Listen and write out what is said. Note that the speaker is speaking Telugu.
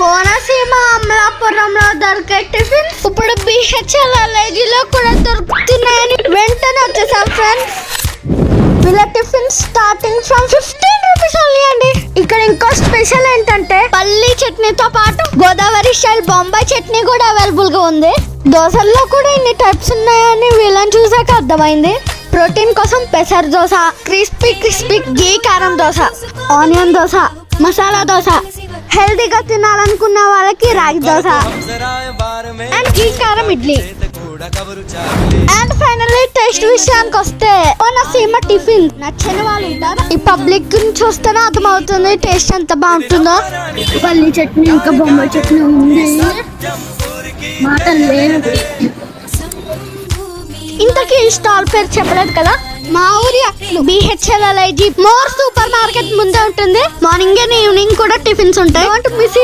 కోనసీమ అమలాపురంలో దొరికే టిఫిన్స్ ఇప్పుడు BHLలో కూడా దొరుకుతున్నాయని వెంటనే వచ్చేసాం ఫ్రెండ్స్. వీళ్ళ tiffins starting from 15 rupees only అండి. ఇక్కడ ఇంకో స్పెషల్ ఏంటంటే పల్లీ చట్నీతో పాటు గోదావరి స్టైల్ బొంబాయి చట్నీ కూడా అవైలబుల్ గా ఉంది. దోశల్లో కూడా ఇన్ని టైప్స్ ఉన్నాయని వీళ్ళని చూసాక అర్థమైంది. ప్రోటీన్ కోసం పెసర్ దోశ, క్రిస్పీ గీ కారం దోశ, ఆనియన్ దోశ, మసాలా దోశ, హెల్దీగా తినాలనుకున్న వాళ్ళకి రాగి దోశ అండ్ గీ కారం ఇడ్లీ. అండ్ ఫైనల్లీ టేస్ట్ విషయానికి వస్తే కోనసీమ టిఫిన్ నచ్చని వాళ్ళు ఉంటారు. ఈ పబ్లిక్ నుంచి వస్తేనే అర్థమవుతుంది టేస్ట్ ఎంత బాగుంటుందో. పల్లి చట్నీ ఇంకా బొంబాయి చట్నీ ఉంది, మాటలు లేదు. ఇంతకీ స్టాల్ పేరు చెప్పలేదు కదా. మా ఊరి BHLLIG మోర్ సూపర్ మార్కెట్ ముందే ఉంటుంది. మార్నింగ్ అండ్ ఈవినింగ్ కూడా టిఫిన్స్ ఉంటాయి. Don't miss it.